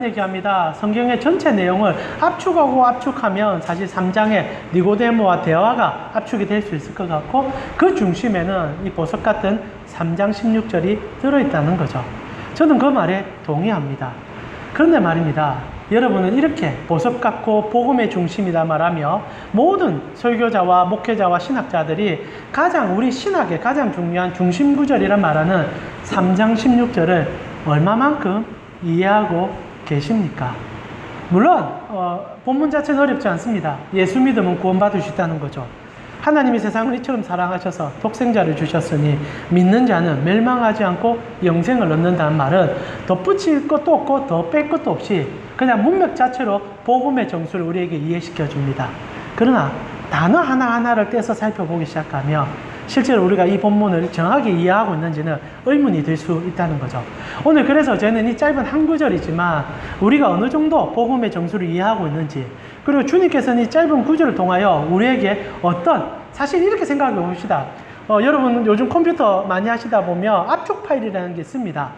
얘기합니다. 성경의 전체 내용을 압축하고 압축하면 사실 3장의 니고데모와 대화가 압축이 될 수 있을 것 같고, 그 중심에는 이 보석 같은 3장 16절이 들어있다는 거죠. 저는 그 말에 동의합니다. 그런데 말입니다. 여러분은 이렇게 보석 같고 복음의 중심이다 말하며 모든 설교자와 목회자와 신학자들이 우리 신학의 가장 중요한 중심 구절이란 말하는 3장 16절을 얼마만큼 이해하고 계십니까? 물론 본문 자체는 어렵지 않습니다. 예수 믿으면 구원받을 수 있다는 거죠. 하나님이 세상을 이처럼 사랑하셔서 독생자를 주셨으니 믿는 자는 멸망하지 않고 영생을 얻는다는 말은 덧붙일 것도 없고 더 뺄 것도 없이 그냥 문맥 자체로 복음의 정수를 우리에게 이해시켜 줍니다. 그러나 단어 하나하나를 떼서 살펴보기 시작하면 실제로 우리가 이 본문을 정확히 이해하고 있는지는 의문이 들 수 있다는 거죠. 오늘 그래서 저는 이 짧은 한 구절이지만 우리가 어느 정도 복음의 정수를 이해하고 있는지, 그리고 주님께서는 이 짧은 구절을 통하여 우리에게 사실 이렇게 생각해 봅시다. 여러분 요즘 컴퓨터 많이 하시다 보면 압축 파일이라는 게 있습니다.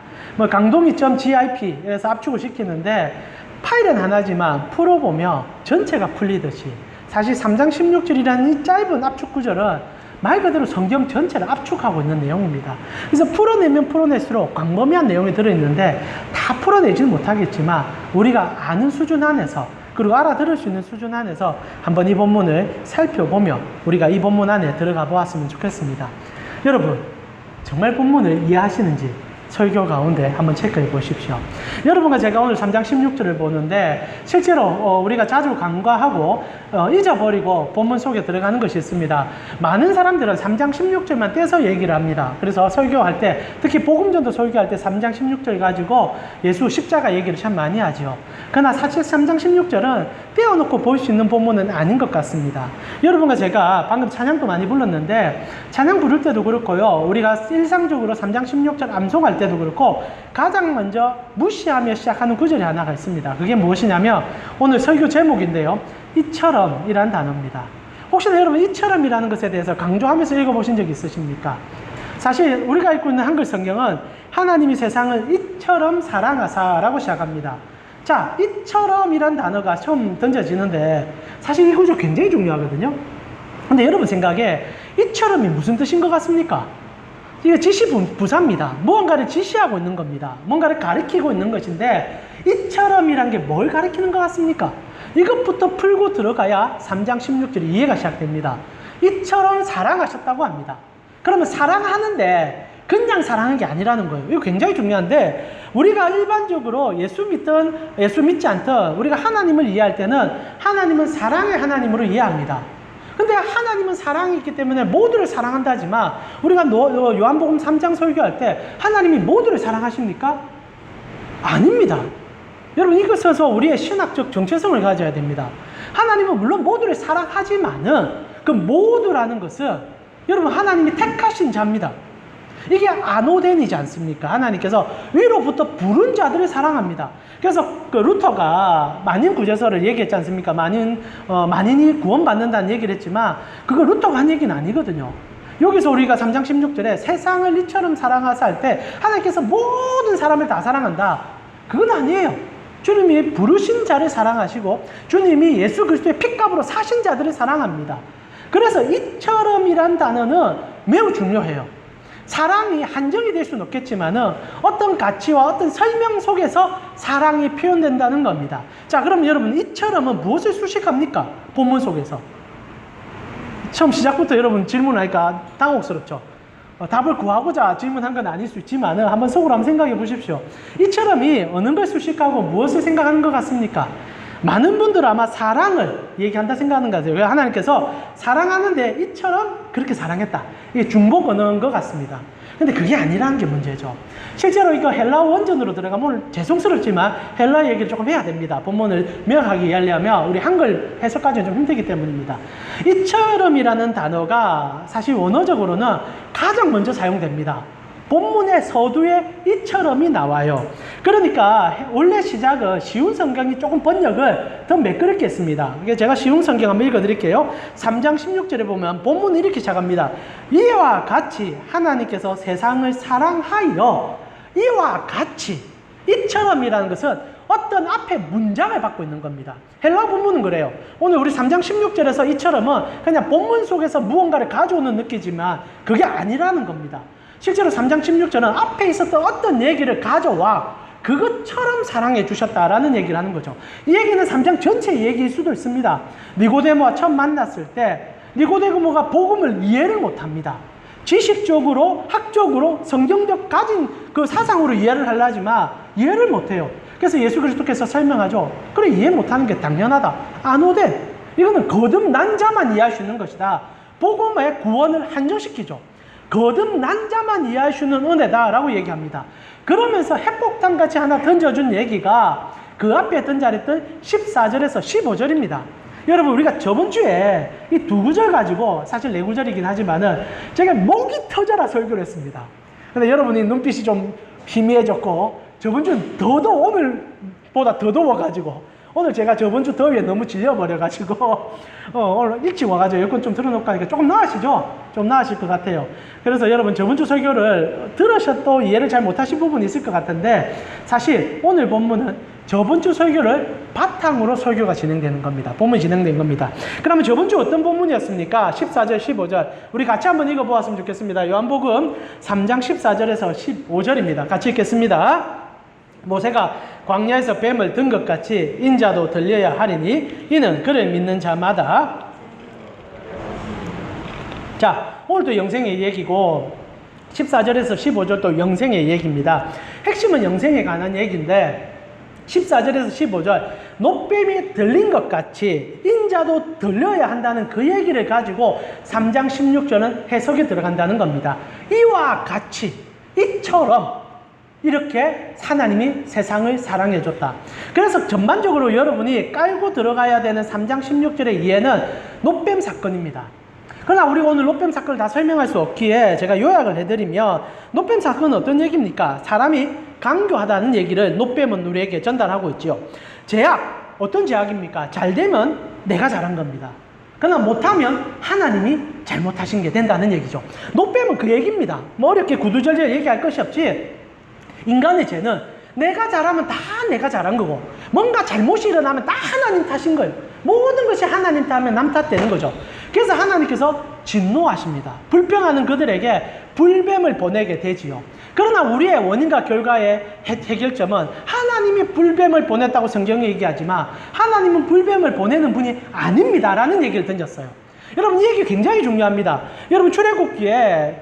강도미.gip에서 압축을 시키는데 파일은 하나지만 풀어보면 전체가 풀리듯이 사실 3장 16절이라는 이 짧은 압축 구절은 말 그대로 성경 전체를 압축하고 있는 내용입니다. 그래서 풀어내면 풀어낼수록 광범위한 내용이 들어있는데 다 풀어내지는 못하겠지만 우리가 아는 수준 안에서, 그리고 알아들을 수 있는 수준 안에서 한번 이 본문을 살펴보며 우리가 이 본문 안에 들어가 보았으면 좋겠습니다. 여러분, 정말 본문을 이해하시는지 설교 가운데 한번 체크해 보십시오. 여러분과 제가 오늘 3장 16절을 보는데 실제로 우리가 자주 간과하고 잊어버리고 본문 속에 들어가는 것이 있습니다. 많은 사람들은 3장 16절만 떼서 얘기를 합니다. 그래서 설교할 때, 특히 복음전도 설교할 때 3장 16절 가지고 예수 십자가 얘기를 참 많이 하죠. 그러나 사실 3장 16절은 떼어놓고 볼 수 있는 본문은 아닌 것 같습니다. 여러분과 제가 방금 찬양도 많이 불렀는데 찬양 부를 때도 그렇고요, 우리가 일상적으로 3장 16절 암송할 때도 그렇고 가장 먼저 무시하며 시작하는 구절이 하나가 있습니다. 그게 무엇이냐면 오늘 설교 제목인데요, 이처럼 이란 단어입니다. 혹시나 여러분 이처럼이라는 것에 대해서 강조하면서 읽어보신 적이 있으십니까? 사실 우리가 읽고 있는 한글 성경은 하나님이 세상을 이처럼 사랑하사라고 시작합니다. 자, 이처럼이란 단어가 처음 던져지는데 사실 이 구조 굉장히 중요하거든요. 근데 여러분 생각에 이처럼이 무슨 뜻인 것 같습니까? 이게 지시부사입니다. 무언가를 지시하고 있는 겁니다. 뭔가를 가리키고 있는 것인데 이처럼이란 게 뭘 가리키는 것 같습니까? 이것부터 풀고 들어가야 3장 16절이 이해가 시작됩니다. 이처럼 사랑하셨다고 합니다. 그러면 사랑하는데 그냥 사랑하는 게 아니라는 거예요. 이거 굉장히 중요한데 우리가 일반적으로 예수 믿든 예수 믿지 않든 우리가 하나님을 이해할 때는 하나님은 사랑의 하나님으로 이해합니다. 근데 하나님은 사랑이 있기 때문에 모두를 사랑한다지만 우리가 요한복음 3장 설교할 때 하나님이 모두를 사랑하십니까? 아닙니다. 여러분, 이것에서 우리의 신학적 정체성을 가져야 됩니다. 하나님은 물론 모두를 사랑하지만은 그 모두라는 것은 여러분 하나님이 택하신 자입니다. 이게 아노덴이지 않습니까? 하나님께서 위로부터 부른 자들을 사랑합니다. 그래서 그 루터가 만인 구제설을 얘기했지 않습니까? 만인이 구원받는다는 얘기를 했지만 그거 루터가 한 얘기는 아니거든요. 여기서 우리가 3장 16절에 세상을 이처럼 사랑하사 할 때 하나님께서 모든 사람을 다 사랑한다, 그건 아니에요. 주님이 부르신 자를 사랑하시고 주님이 예수 그리스도의 핏값으로 사신 자들을 사랑합니다. 그래서 이처럼이란 단어는 매우 중요해요. 사랑이 한정이 될 수는 없겠지만은 어떤 가치와 어떤 설명 속에서 사랑이 표현된다는 겁니다. 자, 그럼 여러분 이처럼은 무엇을 수식합니까? 본문 속에서 처음 시작부터 여러분 질문하니까 당혹스럽죠. 답을 구하고자 질문한 건 아닐 수 있지만은 한번 속으로 한번 생각해 보십시오. 이처럼이 어느 걸 수식하고 무엇을 생각하는 것 같습니까? 많은 분들은 아마 사랑을 얘기한다 생각하는 것 같아요. 하나님께서 사랑하는데 이처럼 그렇게 사랑했다, 이게 중복 언어인 것 같습니다. 근데 그게 아니라는 게 문제죠. 실제로 이거 헬라어 원전으로 들어가면 오늘 죄송스럽지만 헬라어 얘기를 조금 해야 됩니다. 본문을 명확하게 이해하려면 우리 한글 해석까지는 좀 힘들기 때문입니다. 이처럼이라는 단어가 사실 원어적으로는 가장 먼저 사용됩니다. 본문의 서두에 이처럼이 나와요. 그러니까 원래 시작은 쉬운 성경이 조금 번역을 더 매끄럽게 했습니다. 제가 쉬운 성경 한번 읽어드릴게요. 3장 16절에 보면 본문은 이렇게 시작합니다. 이와 같이 하나님께서 세상을 사랑하여, 이와 같이, 이처럼이라는 것은 어떤 앞에 문장을 받고 있는 겁니다. 헬라 본문은 그래요. 오늘 우리 3장 16절에서 이처럼은 그냥 본문 속에서 무언가를 가져오는 느끼지만 그게 아니라는 겁니다. 실제로 3장 16절은 앞에 있었던 어떤 얘기를 가져와 그것처럼 사랑해 주셨다라는 얘기를 하는 거죠. 이 얘기는 3장 전체 얘기일 수도 있습니다. 니고데모와 처음 만났을 때 니고데모가 복음을 이해를 못합니다. 지식적으로, 학적으로, 성경적 가진 그 사상으로 이해를 하려 하지만 이해를 못해요. 그래서 예수 그리스도께서 설명하죠. 그래, 이해 못하는 게 당연하다. 안오된, 이거는 거듭난 자만 이해할 수 있는 것이다. 복음의 구원을 한정시키죠. 거듭난 자만 이해할 수 있는 은혜다라고 얘기합니다. 그러면서 핵폭탄 같이 하나 던져준 얘기가 그 앞에 했던 자리했던 14절에서 15절입니다. 여러분, 우리가 저번 주에 이 두 구절 가지고, 사실 네 구절이긴 하지만은 제가 목이 터져라 설교를 했습니다. 근데 여러분이 눈빛이 좀 희미해졌고, 저번 주는 오늘보다 더 더워가지고, 오늘 제가 저번 주 더위에 너무 질려버려가지고, 오늘 일찍 와가지고 에어컨 좀 틀어놓고 하니까 조금 나으시죠? 좀 나으실 것 같아요. 그래서 여러분 저번 주 설교를 들으셔도 이해를 잘 못하신 부분이 있을 것 같은데, 사실 오늘 본문은 저번 주 설교를 바탕으로 설교가 진행되는 겁니다. 본문이 진행된 겁니다. 그러면 저번 주 어떤 본문이었습니까? 14절, 15절. 우리 같이 한번 읽어보았으면 좋겠습니다. 요한복음 3장 14절에서 15절입니다. 같이 읽겠습니다. 모세가 광야에서 뱀을 든 것 같이 인자도 들려야 하리니 이는 그를 믿는 자마다. 자, 오늘도 영생의 얘기고 14절에서 15절도 영생의 얘기입니다. 핵심은 영생에 관한 얘기인데 14절에서 15절, 노뱀이 들린 것 같이 인자도 들려야 한다는 그 얘기를 가지고 3장 16절은 해석에 들어간다는 겁니다. 이와 같이, 이처럼 이렇게 하나님이 세상을 사랑해 줬다. 그래서 전반적으로 여러분이 깔고 들어가야 되는 3장 16절의 이해는 노뱀 사건입니다. 그러나 우리가 오늘 노뱀 사건을 다 설명할 수 없기에 제가 요약을 해드리면, 노뱀 사건은 어떤 얘기입니까? 사람이 강교하다는 얘기를 노뱀은 우리에게 전달하고 있죠. 제약, 어떤 제약입니까? 잘 되면 내가 잘한 겁니다. 그러나 못하면 하나님이 잘못하신 게 된다는 얘기죠. 노뱀은 그 얘기입니다. 뭐 어렵게 구두절절 얘기할 것이 없지, 인간의 죄는 내가 잘하면 다 내가 잘한 거고, 뭔가 잘못이 일어나면 다 하나님 탓인 거예요. 모든 것이 하나님 탓하면 남 탓되는 거죠. 그래서 하나님께서 진노하십니다. 불평하는 그들에게 불뱀을 보내게 되지요. 그러나 우리의 원인과 결과의 해결점은, 하나님이 불뱀을 보냈다고 성경이 얘기하지만 하나님은 불뱀을 보내는 분이 아닙니다 라는 얘기를 던졌어요. 여러분, 이 얘기 굉장히 중요합니다. 여러분, 출애굽기에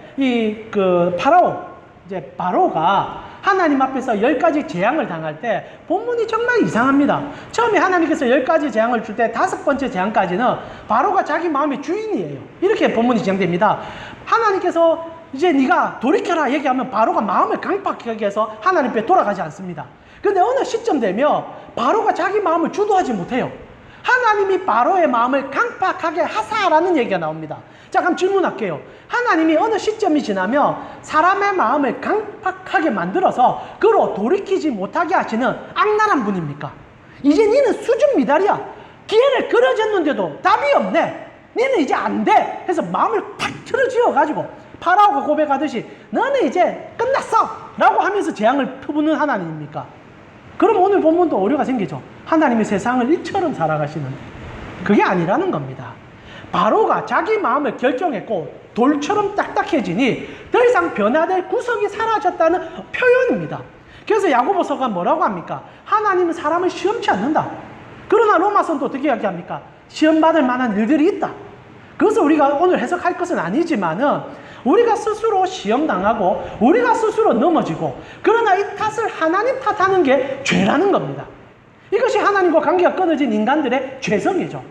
바로가 하나님 앞에서 10가지 재앙을 당할 때 본문이 정말 이상합니다. 처음에 하나님께서 10가지 재앙을 줄 때 5번째 재앙까지는 바로가 자기 마음의 주인이에요. 이렇게 본문이 진행됩니다. 하나님께서 이제 네가 돌이켜라 얘기하면 바로가 마음을 강팍하게 해서 하나님 앞에 돌아가지 않습니다. 근데 어느 시점 되면 바로가 자기 마음을 주도하지 못해요. 하나님이 바로의 마음을 강팍하게 하사라는 얘기가 나옵니다. 자, 그럼 질문할게요. 하나님이 어느 시점이 지나면 사람의 마음을 강팍하게 만들어서 그로 돌이키지 못하게 하시는 악랄한 분입니까? 이제 니는 수준 미달이야. 기회를 끌어줬는데도 답이 없네. 니는 이제 안 돼. 해서 마음을 탁 틀어지어가지고 파라오가 고백하듯이 너는 이제 끝났어 라고 하면서 재앙을 퍼부는 하나님입니까? 그럼 오늘 본문도 오류가 생기죠. 하나님이 세상을 이처럼 살아가시는, 그게 아니라는 겁니다. 바로가 자기 마음을 결정했고 돌처럼 딱딱해지니 더 이상 변화될 구석이 사라졌다는 표현입니다. 그래서 야고보서가 뭐라고 합니까? 하나님은 사람을 시험치 않는다. 그러나 로마서는 또 어떻게 이야기합니까? 시험받을 만한 일들이 있다. 그것을 우리가 오늘 해석할 것은 아니지만은, 우리가 스스로 시험당하고 우리가 스스로 넘어지고, 그러나 이 탓을 하나님 탓하는 게 죄라는 겁니다. 이것이 하나님과 관계가 끊어진 인간들의 죄성이죠.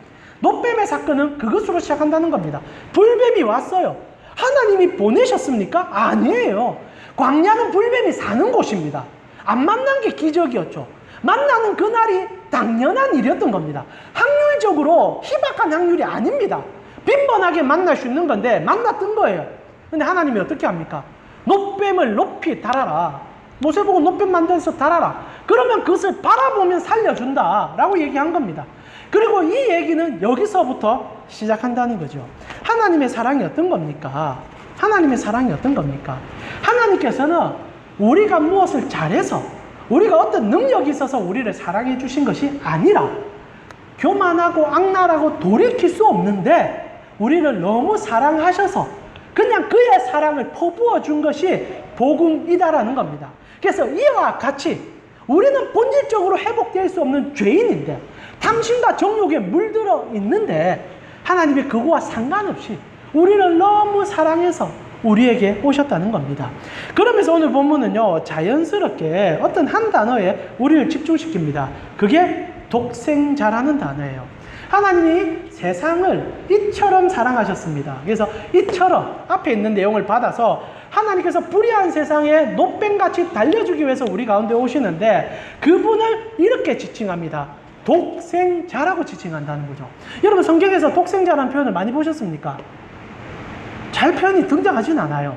노뱀의 사건은 그것으로 시작한다는 겁니다. 불뱀이 왔어요. 하나님이 보내셨습니까? 아니에요. 광야는 불뱀이 사는 곳입니다. 안 만난 게 기적이었죠. 만나는 그날이 당연한 일이었던 겁니다. 확률적으로 희박한 확률이 아닙니다. 빈번하게 만날 수 있는 건데 만났던 거예요. 근데 하나님이 어떻게 합니까? 노뱀을 높이 달아라. 모세 보고 노뱀 만들어서 달아라. 그러면 그것을 바라보면 살려준다 라고 얘기한 겁니다. 그리고 이 얘기는 여기서부터 시작한다는 거죠. 하나님의 사랑이 어떤 겁니까? 하나님의 사랑이 어떤 겁니까? 하나님께서는 우리가 무엇을 잘해서, 우리가 어떤 능력이 있어서 우리를 사랑해 주신 것이 아니라 교만하고 악랄하고 돌이킬 수 없는데 우리를 너무 사랑하셔서 그냥 그의 사랑을 퍼부어 준 것이 복음이다라는 겁니다. 그래서 이와 같이 우리는 본질적으로 회복될 수 없는 죄인인데 탐심과 정욕에 물들어 있는데 하나님이 그거와 상관없이 우리를 너무 사랑해서 우리에게 오셨다는 겁니다. 그러면서 오늘 본문은요, 자연스럽게 어떤 한 단어에 우리를 집중시킵니다. 그게 독생자라는 단어예요. 하나님이 세상을 이처럼 사랑하셨습니다. 그래서 이처럼 앞에 있는 내용을 받아서 하나님께서 불의한 세상에 노뱀같이 달려주기 위해서 우리 가운데 오시는데 그분을 이렇게 지칭합니다. 독생자라고 지칭한다는 거죠. 여러분 성경에서 독생자라는 표현을 많이 보셨습니까? 잘 표현이 등장하진 않아요.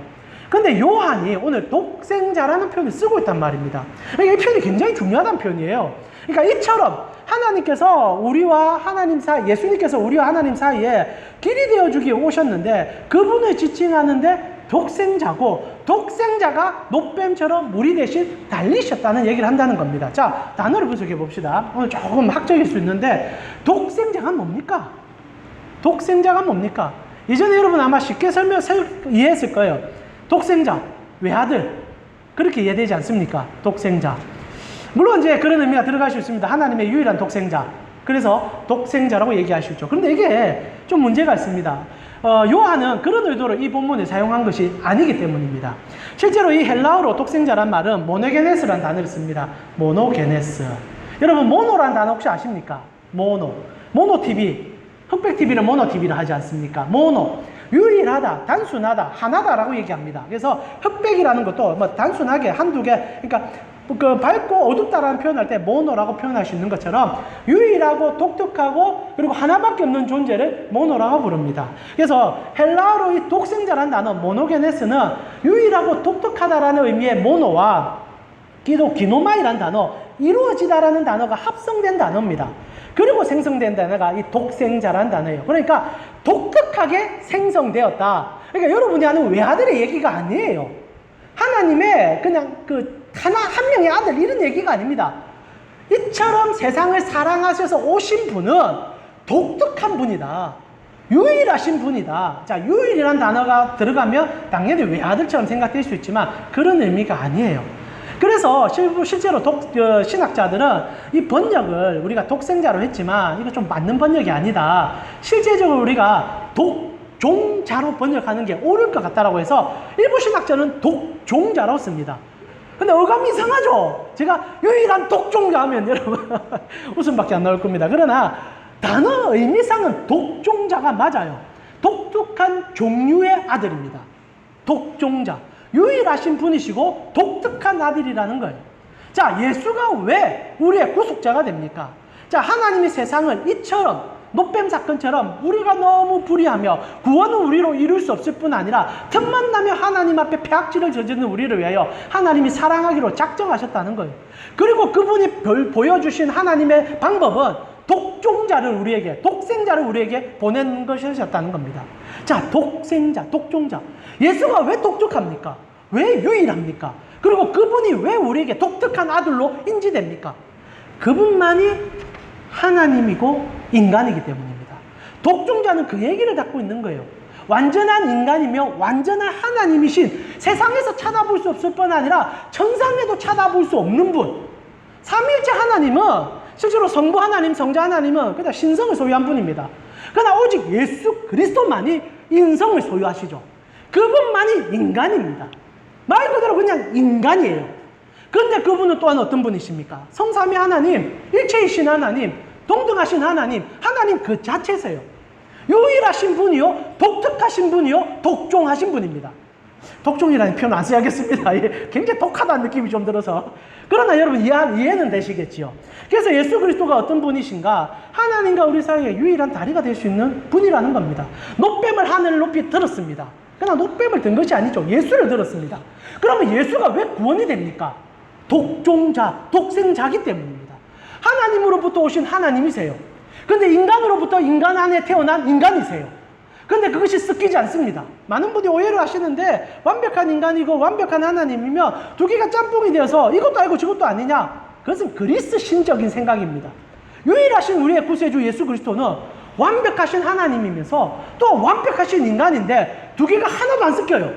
근데 요한이 오늘 독생자라는 표현을 쓰고 있단 말입니다. 그러니까 이 표현이 굉장히 중요한 표현이에요. 그러니까 이처럼 하나님께서 우리와 하나님 사이, 예수님께서 우리와 하나님 사이에 길이 되어주기에 오셨는데 그분을 지칭하는데 독생자고 독생자가 노뱀처럼 우리 대신 달리셨다는 얘기를 한다는 겁니다. 자, 단어를 분석해 봅시다. 오늘 조금 학적일 수 있는데 독생자가 뭡니까? 독생자가 뭡니까? 이전에 여러분 아마 쉽게 이해했을 거예요. 독생자, 외아들 그렇게 이해되지 않습니까? 독생자. 물론 이제 그런 의미가 들어갈 수 있습니다. 하나님의 유일한 독생자. 그래서 독생자라고 얘기할 수 있죠. 그런데 이게 좀 문제가 있습니다. 요한은 그런 의도로 이 본문에 사용한 것이 아니기 때문입니다. 실제로 이 헬라어로 독생자란 말은 모노게네스라는 단어를 씁니다. 모노게네스. 여러분 모노라는 단어 혹시 아십니까? 모노TV. 흑백TV는 모노TV를 하지 않습니까? 모노. 유일하다, 단순하다, 하나다라고 얘기합니다. 그래서 흑백이라는 것도 뭐 단순하게 한두 개, 그러니까 그 밝고 어둡다라는 표현할 때 모노라고 표현할 수 있는 것처럼 유일하고 독특하고 그리고 하나밖에 없는 존재를 모노라고 부릅니다. 그래서 헬라어로 이 독생자라는 단어 모노게네스는 유일하고 독특하다라는 의미의 모노와 기노마이라는 단어, 이루어지다라는 단어가 합성된 단어입니다. 그리고 생성된 단어가 이 독생자라는 단어예요. 그러니까 독특하게 생성되었다. 그러니까 여러분이 아는 외아들의 얘기가 아니에요. 하나님의 그냥 한 명의 아들 이런 얘기가 아닙니다. 이처럼 세상을 사랑하셔서 오신 분은 독특한 분이다. 유일하신 분이다. 자, 유일이라는 단어가 들어가면 당연히 외아들처럼 생각될 수 있지만 그런 의미가 아니에요. 그래서 실제로 신학자들은 이 번역을 우리가 독생자로 했지만 이거 좀 맞는 번역이 아니다. 실제적으로 우리가 독종자로 번역하는 게 옳을 것 같다라고 해서 일부 신학자는 독종자라고 씁니다. 근데 어감이 이상하죠? 제가 유일한 독종자 하면 여러분 웃음밖에 안 나올 겁니다. 그러나 단어 의미상은 독종자가 맞아요. 독특한 종류의 아들입니다. 독종자. 유일하신 분이시고 독특한 아들이라는 거예요. 자, 예수가 왜 우리의 구속자가 됩니까? 자, 하나님이 세상을 이처럼 노뱀 사건처럼 우리가 너무 불의하며 구원은 우리로 이룰 수 없을 뿐 아니라 틈만 나면 하나님 앞에 폐악질을 저지르는 우리를 위하여 하나님이 사랑하기로 작정하셨다는 거예요. 그리고 그분이 보여주신 하나님의 방법은 독종자를 우리에게, 독생자를 우리에게 보낸 것이었다는 겁니다. 자, 독생자, 독종자. 예수가 왜 독특합니까? 왜 유일합니까? 그리고 그분이 왜 우리에게 독특한 아들로 인지됩니까? 그분만이 하나님이고 인간이기 때문입니다. 독종자는 그 얘기를 갖고 있는 거예요. 완전한 인간이며 완전한 하나님이신 세상에서 찾아볼 수 없을 뿐 아니라 천상에도 찾아볼 수 없는 분. 삼위일체 하나님은 실제로 성부 하나님, 성자 하나님은 그냥 신성을 소유한 분입니다. 그러나 오직 예수 그리스도만이 인성을 소유하시죠. 그분만이 인간입니다. 말 그대로 그냥 인간이에요. 그런데 그분은 또한 어떤 분이십니까? 성삼위 하나님, 일체이신 하나님, 동등하신 하나님, 하나님 그 자체세요. 유일하신 분이요, 독특하신 분이요, 독종하신 분입니다. 독종이라는 표현 안 써야겠습니다. 굉장히 독하다는 느낌이 좀 들어서. 그러나 여러분 이해는 되시겠지요. 그래서 예수 그리스도가 어떤 분이신가? 하나님과 우리 사이에 유일한 다리가 될 수 있는 분이라는 겁니다. 노뱀을 하늘 높이 들었습니다. 그러나 노뱀을 든 것이 아니죠. 예수를 들었습니다. 그러면 예수가 왜 구원이 됩니까? 독종자, 독생자기 때문입니다. 하나님으로부터 오신 하나님이세요. 근데 인간으로부터 인간 안에 태어난 인간이세요. 근데 그것이 섞이지 않습니다. 많은 분이 오해를 하시는데 완벽한 인간이고 완벽한 하나님이며 두 개가 짬뽕이 되어서 이것도 아니고 저것도 아니냐? 그것은 그리스 신적인 생각입니다. 유일하신 우리의 구세주 예수 그리스도는 완벽하신 하나님이면서 또 완벽하신 인간인데 두 개가 하나도 안 섞여요.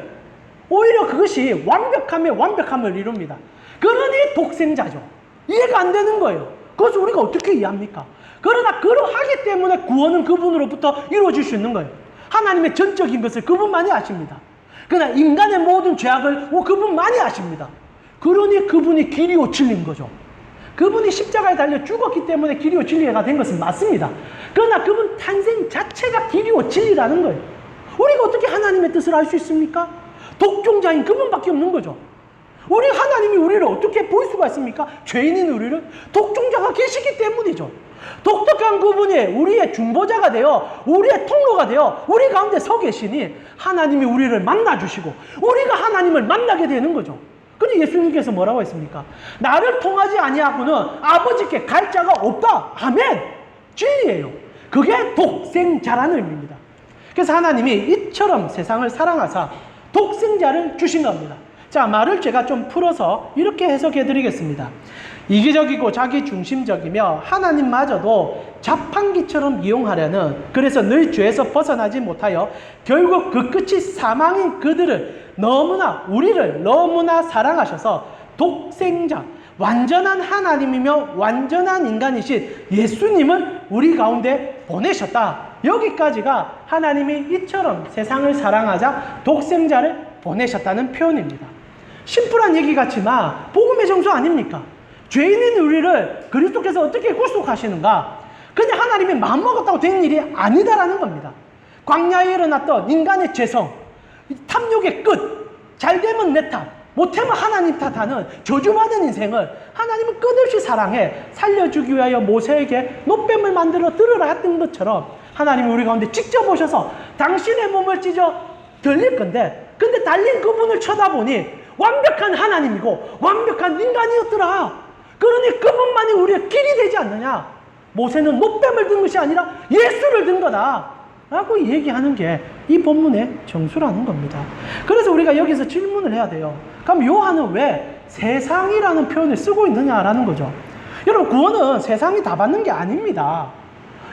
오히려 그것이 완벽함에 완벽함을 이룹니다. 그러니 독생자죠. 이해가 안 되는 거예요. 그것을 우리가 어떻게 이해합니까? 그러나 그러하기 때문에 구원은 그분으로부터 이루어질 수 있는 거예요. 하나님의 전적인 것을 그분만이 아십니다. 그러나 인간의 모든 죄악을 그분만이 아십니다. 그러니 그분이 길이요 진리인 거죠. 그분이 십자가에 달려 죽었기 때문에 길이요 진리가 된 것은 맞습니다. 그러나 그분 탄생 자체가 길이요 진리라는 거예요. 우리가 어떻게 하나님의 뜻을 알 수 있습니까? 독종자인 그분밖에 없는 거죠. 우리 하나님이 우리를 어떻게 볼 수가 있습니까? 죄인인 우리를 독종자가 계시기 때문이죠. 독특한 그분이 우리의 중보자가 되어 우리의 통로가 되어 우리 가운데 서 계시니 하나님이 우리를 만나주시고 우리가 하나님을 만나게 되는 거죠. 근데 예수님께서 뭐라고 했습니까? 나를 통하지 아니하고는 아버지께 갈 자가 없다. 아멘. 진리예요. 그게 독생자라는 의미입니다. 그래서 하나님이 이처럼 세상을 사랑하사 독생자를 주신 겁니다. 자, 말을 제가 좀 풀어서 이렇게 해석해 드리겠습니다. 이기적이고 자기중심적이며 하나님마저도 자판기처럼 이용하려는, 그래서 늘 죄에서 벗어나지 못하여 결국 그 끝이 사망인 그들을 우리를 너무나 사랑하셔서 독생자, 완전한 하나님이며 완전한 인간이신 예수님을 우리 가운데 보내셨다. 여기까지가 하나님이 이처럼 세상을 사랑하자 독생자를 보내셨다는 표현입니다. 심플한 얘기 같지만 복음의 정수 아닙니까? 죄인인 우리를 그리스도께서 어떻게 구속하시는가? 그냥 하나님이 마음먹었다고 된 일이 아니다라는 겁니다. 광야에 일어났던 인간의 죄성, 탐욕의 끝, 잘되면 내 탓, 못하면 하나님 탓하는 저주받은 인생을 하나님은 끝없이 사랑해 살려주기 위하여 모세에게 노뱀을 만들어 들으라 했던 것처럼 하나님이 우리 가운데 직접 오셔서 당신의 몸을 찢어 들릴 건데, 근데 달린 그분을 쳐다보니 완벽한 하나님이고 완벽한 인간이었더라. 그러니 그분만이 우리의 길이 되지 않느냐? 모세는 노뱀을 든 것이 아니라 예수를 든 거다 라고 얘기하는 게 이 본문의 정수라는 겁니다. 그래서 우리가 여기서 질문을 해야 돼요. 그럼 요한은 왜 세상이라는 표현을 쓰고 있느냐라는 거죠. 여러분, 구원은 세상이 다 받는 게 아닙니다.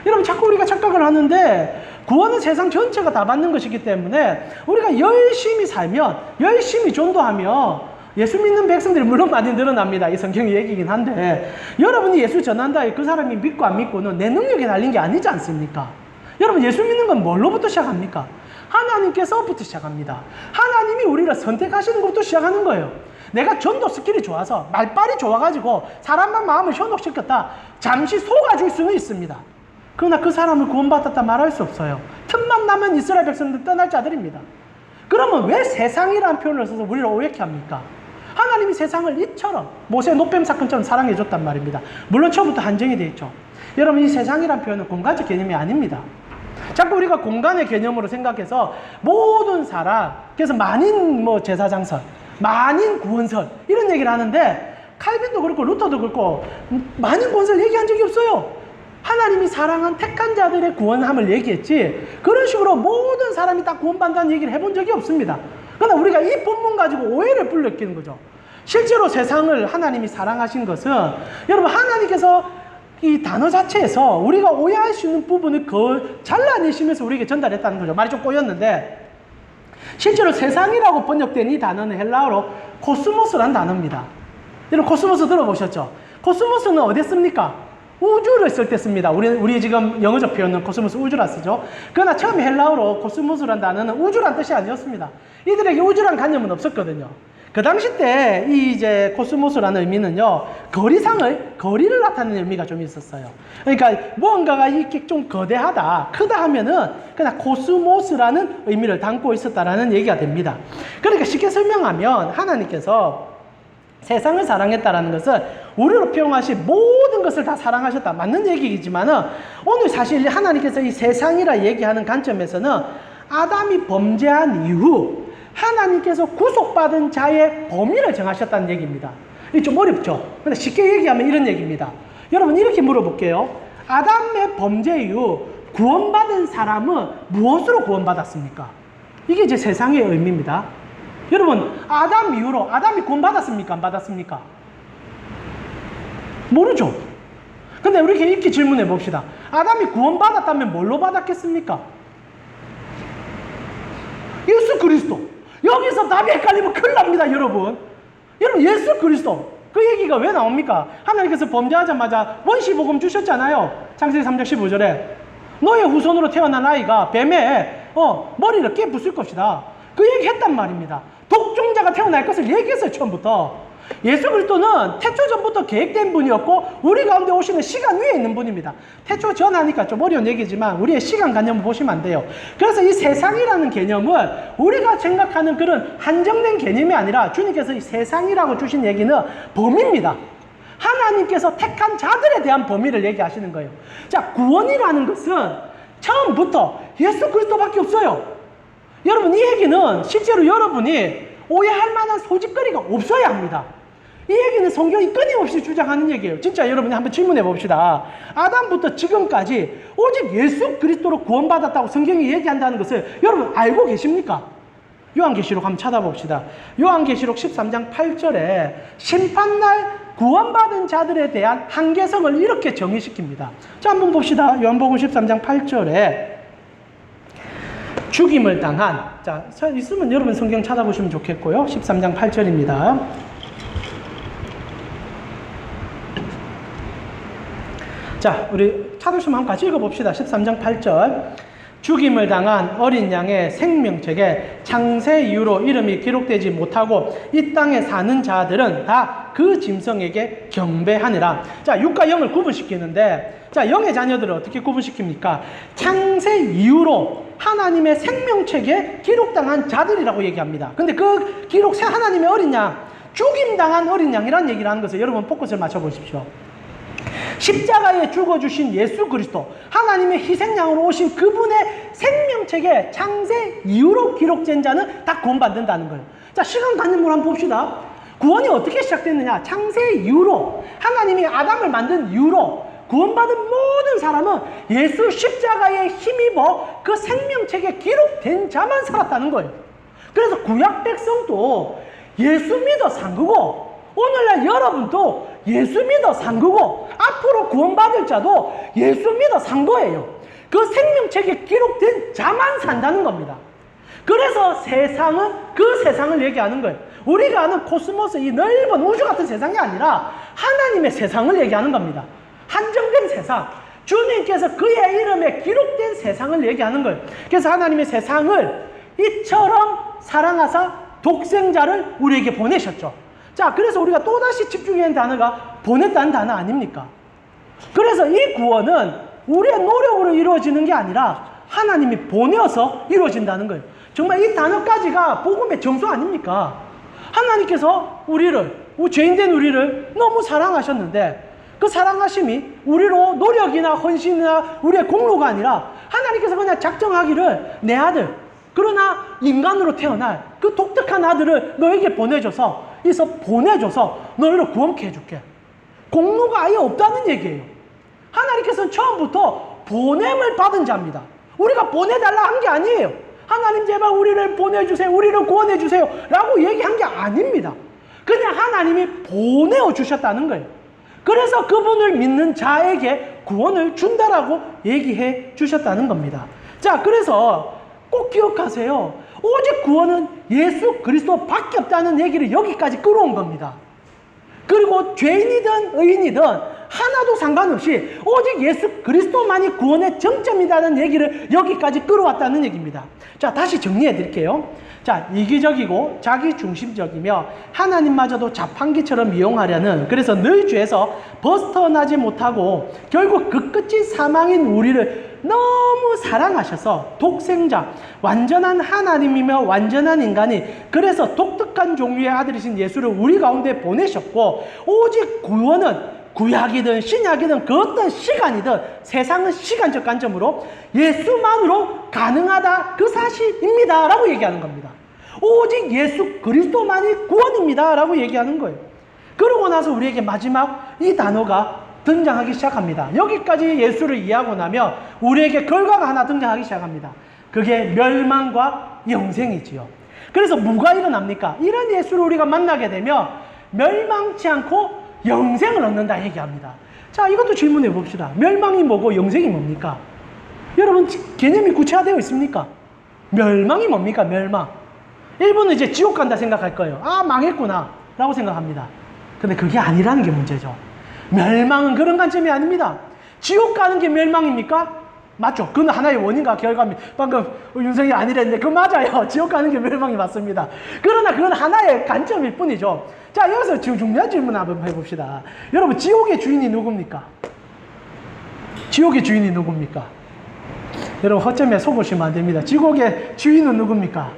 여러분, 자꾸 우리가 착각을 하는데 구원은 세상 전체가 다 받는 것이기 때문에 우리가 열심히 살면, 열심히 전도하면 예수 믿는 백성들이 물론 많이 늘어납니다. 이 성경의 얘기긴 한데, 여러분이 예수 전한다, 그 사람이 믿고 안 믿고는 내 능력에 달린 게 아니지 않습니까? 여러분, 예수 믿는 건 뭘로부터 시작합니까? 하나님께서부터 시작합니다. 하나님이 우리를 선택하시는 것부터 시작하는 거예요. 내가 전도 스킬이 좋아서, 말빨이 좋아가지고 사람만 마음을 현혹시켰다, 잠시 속아줄 수는 있습니다. 그러나 그 사람을 구원받았다 말할 수 없어요. 틈만 나면 이스라엘 백성들 떠날 자들입니다. 그러면 왜 세상이라는 표현을 써서 우리를 오해케 합니까? 하나님이 세상을 이처럼 모세의 노뱀 사건처럼 사랑해줬단 말입니다. 물론 처음부터 한정이 되어 있죠. 여러분, 이 세상이라는 표현은 공간적 개념이 아닙니다. 자꾸 우리가 공간의 개념으로 생각해서 모든 사람, 그래서 만인 제사장설, 만인 구원설 이런 얘기를 하는데, 칼빈도 그렇고 루터도 그렇고 만인 구원설 얘기한 적이 없어요. 하나님이 사랑한 택한 자들의 구원함을 얘기했지, 그런 식으로 모든 사람이 다 구원받는다는 얘기를 해본 적이 없습니다. 그러나 우리가 이 본문 가지고 오해를 불러끼는 거죠. 실제로 세상을 하나님이 사랑하신 것은, 여러분, 하나님께서 이 단어 자체에서 우리가 오해할 수 있는 부분을 잘라내시면서 우리에게 전달했다는 거죠. 말이 좀 꼬였는데, 실제로 세상이라고 번역된 이 단어는 헬라어로 코스모스라는 단어입니다. 여러분, 코스모스 들어보셨죠? 코스모스는 어디 씁니까? 우주를 쓸 때 씁니다. 우리 지금 영어적 표현은 코스모스 우주라 쓰죠. 그러나 처음에 헬라어로 코스모스라는 단어는 우주란 뜻이 아니었습니다. 이들에게 우주란 개념은 없었거든요. 그 당시 때 이제 코스모스라는 의미는요, 거리를 나타내는 의미가 좀 있었어요. 그러니까 무언가가 이렇게 좀 거대하다, 크다 하면은 그냥 코스모스라는 의미를 담고 있었다라는 얘기가 됩니다. 그러니까 쉽게 설명하면 하나님께서 세상을 사랑했다라는 것은 우리로 표현하신 모든 것을 다 사랑하셨다, 맞는 얘기이지만은 오늘 사실 하나님께서 이 세상이라 얘기하는 관점에서는 아담이 범죄한 이후 하나님께서 구속받은 자의 범위를 정하셨다는 얘기입니다. 이게 좀 어렵죠? 근데 쉽게 얘기하면 이런 얘기입니다. 여러분, 이렇게 물어볼게요. 아담의 범죄 이후 구원받은 사람은 무엇으로 구원받았습니까? 이게 이제 세상의 의미입니다. 여러분, 아담 이후로 아담이 구원받았습니까? 안 받았습니까? 모르죠. 근데 우리 이렇게 질문해 봅시다. 아담이 구원받았다면 뭘로 받았겠습니까? 예수 그리스도. 여기서 답이 헷갈리면 큰일 납니다, 여러분. 여러분, 예수 그리스도. 그 얘기가 왜 나옵니까? 하나님께서 범죄하자마자 원시복음 주셨잖아요. 창세기 3장 15절에. 너의 후손으로 태어난 아이가 뱀의 머리를 깨부술 것이다. 그 얘기 했단 말입니다. 독종자가 태어날 것을 얘기했어요, 처음부터. 예수 그리스도는 태초 전부터 계획된 분이었고 우리 가운데 오시는 시간 위에 있는 분입니다. 태초 전 하니까 좀 어려운 얘기지만 우리의 시간 관념을 보시면 안 돼요. 그래서 이 세상이라는 개념은 우리가 생각하는 그런 한정된 개념이 아니라 주님께서 이 세상이라고 주신 얘기는 범위입니다. 하나님께서 택한 자들에 대한 범위를 얘기하시는 거예요. 자, 구원이라는 것은 처음부터 예수 그리스도밖에 없어요. 여러분, 이 얘기는 실제로 여러분이 오해할 만한 소짓거리가 없어야 합니다. 이 얘기는 성경이 끊임없이 주장하는 얘기예요. 진짜 여러분이 한번 질문해 봅시다. 아담부터 지금까지 오직 예수 그리스도로 구원받았다고 성경이 얘기한다는 것을 여러분 알고 계십니까? 요한계시록 한번 찾아봅시다. 요한계시록 13장 8절에 심판날 구원받은 자들에 대한 한계성을 이렇게 정의시킵니다. 자, 한번 봅시다. 요한복음 13장 8절에 죽임을 당한, 자, 있으면 여러분 성경 찾아보시면 좋겠고요. 13장 8절입니다. 자, 우리 찾으시면 한번 같이 읽어봅시다. 13장 8절. 죽임을 당한 어린 양의 생명책에 창세 이후로 이름이 기록되지 못하고 이 땅에 사는 자들은 다 그 짐승에게 경배하니라. 자, 6과 0을 구분시키는데, 자, 영의 자녀들을 어떻게 구분시킵니까? 창세 이후로 하나님의 생명책에 기록당한 자들이라고 얘기합니다. 근데 그 기록, 하나님의 어린 양, 죽임당한 어린 양이라는 얘기를 하는 것을 여러분 포커스를 맞춰보십시오. 십자가에 죽어주신 예수 그리스도, 하나님의 희생양으로 오신 그분의 생명책에 창세 이후로 기록된 자는 다 구원받는다는 거예요. 자, 시간관념으로 한번 봅시다. 구원이 어떻게 시작됐느냐? 창세 이후로, 하나님이 아담을 만든 이후로 구원받은 모든 사람은 예수 십자가에 힘입어 그 생명책에 기록된 자만 살았다는 거예요. 그래서 구약 백성도 예수 믿어 산 거고, 오늘날 여러분도 예수 믿어 산 거고, 앞으로 구원받을 자도 예수 믿어 산 거예요. 그 생명책에 기록된 자만 산다는 겁니다. 그래서 세상은 그 세상을 얘기하는 거예요. 우리가 아는 코스모스, 이 넓은 우주 같은 세상이 아니라 하나님의 세상을 얘기하는 겁니다. 한정된 세상, 주님께서 그의 이름에 기록된 세상을 얘기하는 거예요. 그래서 하나님의 세상을 이처럼 사랑하사 독생자를 우리에게 보내셨죠. 자, 그래서 우리가 또다시 집중해야 하는 단어가 보냈다는 단어 아닙니까? 그래서 이 구원은 우리의 노력으로 이루어지는 게 아니라 하나님이 보내어서 이루어진다는 거예요. 정말 이 단어까지가 복음의 정수 아닙니까? 하나님께서 죄인된 우리를 너무 사랑하셨는데, 그 사랑하심이 우리로 노력이나 헌신이나 우리의 공로가 아니라 하나님께서 그냥 작정하기를 내 아들, 그러나 인간으로 태어날 그 독특한 아들을 너에게 보내줘서 너희를 구원케 해줄게. 공로가 아예 없다는 얘기예요. 하나님께서는 처음부터 보냄을 받은 자입니다. 우리가 보내달라 한 게 아니에요. 하나님 제발 우리를 보내주세요, 우리를 구원해주세요 라고 얘기한 게 아닙니다. 그냥 하나님이 보내어 주셨다는 거예요. 그래서 그분을 믿는 자에게 구원을 준다라고 얘기해 주셨다는 겁니다. 자, 그래서 꼭 기억하세요. 오직 구원은 예수 그리스도 밖에 없다는 얘기를 여기까지 끌어온 겁니다. 그리고 죄인이든 의인이든 하나도 상관없이 오직 예수 그리스도만이 구원의 정점이라는 얘기를 여기까지 끌어왔다는 얘기입니다. 자, 다시 정리해 드릴게요. 자, 이기적이고 자기중심적이며 하나님마저도 자판기처럼 이용하려는, 그래서 늘 죄에서 벗어나지 못하고 결국 그 끝이 사망인 우리를 너무 사랑하셔서 독생자, 완전한 하나님이며 완전한 인간이, 그래서 독특한 종류의 아들이신 예수를 우리 가운데 보내셨고, 오직 구원은 구약이든 신약이든 그 어떤 시간이든, 세상은 시간적 관점으로 예수만으로 가능하다, 그 사실입니다 라고 얘기하는 겁니다. 오직 예수 그리스도만이 구원입니다 라고 얘기하는 거예요. 그러고 나서 우리에게 마지막 이 단어가 등장하기 시작합니다. 여기까지 예수를 이해하고 나면 우리에게 결과가 하나 등장하기 시작합니다. 그게 멸망과 영생이지요. 그래서 뭐가 일어납니까? 이런 예수를 우리가 만나게 되면 멸망치 않고 영생을 얻는다 얘기합니다. 자, 이것도 질문해 봅시다. 멸망이 뭐고 영생이 뭡니까? 여러분 개념이 구체화되어 있습니까? 멸망이 뭡니까? 멸망. 일본은 이제 지옥 간다 생각할 거예요. 아, 망했구나 라고 생각합니다. 근데 그게 아니라는 게 문제죠. 멸망은 그런 관점이 아닙니다. 지옥 가는 게 멸망입니까? 맞죠? 그건 하나의 원인과 결과입니다. 방금 윤성이 아니랬는데 그거 맞아요. 지옥 가는 게 멸망이 맞습니다. 그러나 그건 하나의 관점일 뿐이죠. 자, 여기서 지금 중요한 질문 한번 해봅시다. 여러분, 지옥의 주인이 누굽니까? 지옥의 주인이 누굽니까? 여러분, 허점에 속으시면 안 됩니다. 지옥의 주인은 누굽니까?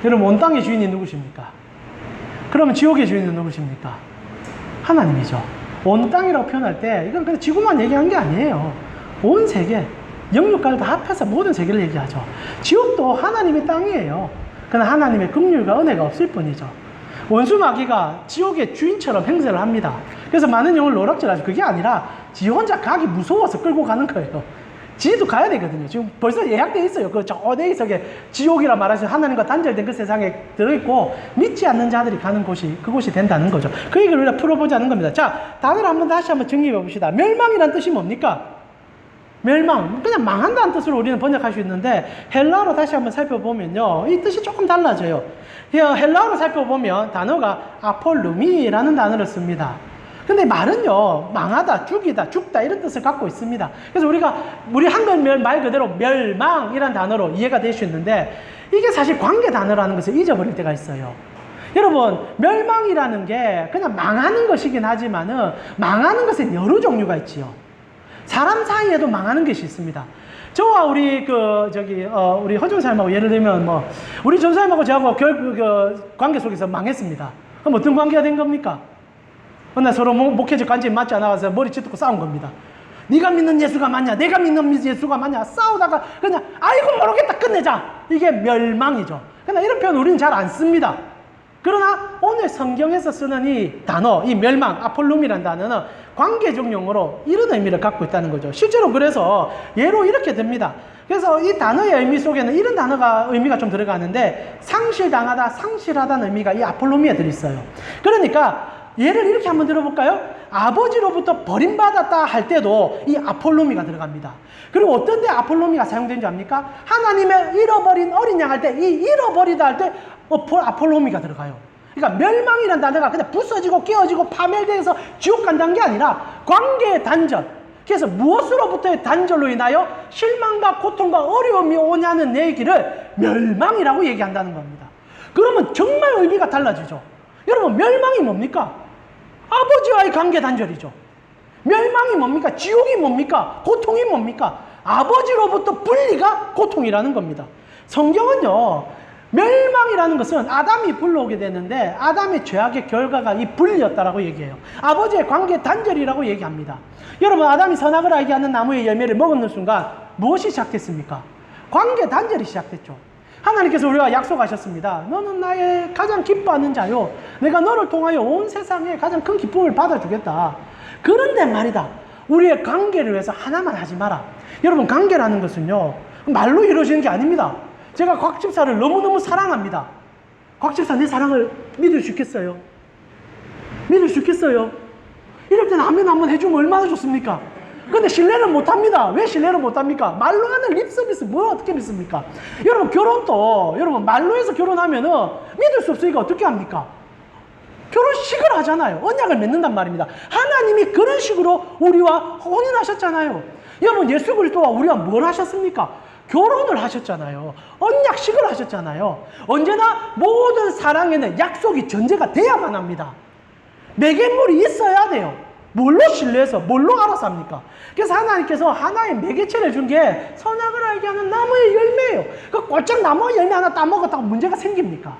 여러분, 온 땅의 주인이 누구십니까? 그러면 지옥의 주인은 누구십니까? 하나님이죠. 온 땅이라고 표현할 때 이건 그냥 지구만 얘기한 게 아니에요. 온 세계, 영육간을 다 합해서 모든 세계를 얘기하죠. 지옥도 하나님의 땅이에요. 그러나 하나님의 긍휼과 은혜가 없을 뿐이죠. 원수 마귀가 지옥의 주인처럼 행세를 합니다. 그래서 많은 영을 노락질하죠. 그게 아니라 지 혼자 가기 무서워서 끌고 가는 거예요. 지도 가야 되거든요. 지금 벌써 예약되어 있어요. 그 저대이석에 지옥이라 말하시는 하나님과 단절된 그 세상에 들어있고 믿지 않는 자들이 가는 곳이 그곳이 된다는 거죠. 그 얘기를 우리가 풀어보자는 겁니다. 자, 단어를 다시 한번 정리해 봅시다. 멸망이란 뜻이 뭡니까? 멸망, 그냥 망한다는 뜻으로 우리는 번역할 수 있는데 헬라어로 다시 한번 살펴보면요, 이 뜻이 조금 달라져요. 헬라어로 살펴보면 단어가 아폴루미라는 단어를 씁니다. 근데 말은요, 망하다, 죽이다, 죽다 이런 뜻을 갖고 있습니다. 그래서 우리 한글 말 그대로 멸망이란 단어로 이해가 될 수 있는데 이게 사실 관계 단어라는 것을 잊어버릴 때가 있어요. 여러분, 멸망이라는 게 그냥 망하는 것이긴 하지만은 망하는 것은 여러 종류가 있지요. 사람 사이에도 망하는 것이 있습니다. 저와 우리 우리 허준사님하고 예를 들면 우리 전사님하고 저하고 관계 속에서 망했습니다. 그럼 어떤 관계가 된 겁니까? 그러나 서로 목회적 관점이 맞지 않아서 머리 찢고 싸운 겁니다. 네가 믿는 예수가 맞냐, 내가 믿는 예수가 맞냐, 싸우다가 그냥 아이고 모르겠다 끝내자. 이게 멸망이죠. 그러나 이런 표현 우리는 잘 안 씁니다. 그러나 오늘 성경에서 쓰는 이 단어, 이 멸망, 아폴룸이라는 단어는 관계적 용어로 이런 의미를 갖고 있다는 거죠. 실제로 그래서 예로 이렇게 됩니다. 그래서 이 단어의 의미 속에는 이런 의미가 좀 들어가는데 상실당하다, 상실하다는 의미가 이 아폴룸에 들어있어요. 그러니까 예를 이렇게 한번 들어볼까요? 아버지로부터 버림받았다 할 때도 이 아폴로미가 들어갑니다. 그리고 어떤 데 아폴로미가 사용되는지 압니까? 하나님의 잃어버린 어린 양 할 때 이 잃어버리다 할 때 아폴로미가 들어가요. 그러니까 멸망이라는 단어가 그냥 부서지고 깨어지고 파멸돼서 지옥 간다는 게 아니라 관계의 단절. 그래서 무엇으로부터의 단절로 인하여 실망과 고통과 어려움이 오냐는 얘기를 멸망이라고 얘기한다는 겁니다. 그러면 정말 의미가 달라지죠. 여러분, 멸망이 뭡니까? 아버지와의 관계 단절이죠. 멸망이 뭡니까? 지옥이 뭡니까? 고통이 뭡니까? 아버지로부터 분리가 고통이라는 겁니다. 성경은요, 멸망이라는 것은 아담이 불러오게 되는데 아담의 죄악의 결과가 이 분리였다라고 얘기해요. 아버지의 관계 단절이라고 얘기합니다. 여러분, 아담이 선악을 알게 하는 나무의 열매를 먹는 순간 무엇이 시작됐습니까? 관계 단절이 시작됐죠. 하나님께서 우리가 약속하셨습니다. 너는 나의 가장 기뻐하는 자요, 내가 너를 통하여 온 세상에 가장 큰 기쁨을 받아주겠다. 그런데 말이다, 우리의 관계를 위해서 하나만 하지 마라. 여러분, 관계라는 것은요, 말로 이루어지는 게 아닙니다. 제가 곽 집사를 너무너무 사랑합니다. 곽 집사, 내 사랑을 믿을 수 있겠어요? 믿을 수 있겠어요? 이럴 때는 아멘 한번 해주면 얼마나 좋습니까? 근데 신뢰를 못합니다. 왜 신뢰를 못합니까? 말로 하는 립서비스 뭘 어떻게 믿습니까? 여러분, 결혼도 여러분 말로 해서 결혼하면은 믿을 수 없으니까 어떻게 합니까? 결혼식을 하잖아요. 언약을 맺는단 말입니다. 하나님이 그런 식으로 우리와 혼인하셨잖아요. 여러분, 예수 그리스도와 우리와 뭘 하셨습니까? 결혼을 하셨잖아요. 언약식을 하셨잖아요. 언제나 모든 사랑에는 약속이 전제가 돼야만 합니다. 매개물이 있어야 돼요. 뭘로 신뢰해서 뭘로 알아서 합니까? 그래서 하나님께서 하나의 매개체를 준 게 선악을 알게 하는 나무의 열매예요. 그 꼴짝 나무 열매 하나 따먹었다고 문제가 생깁니까?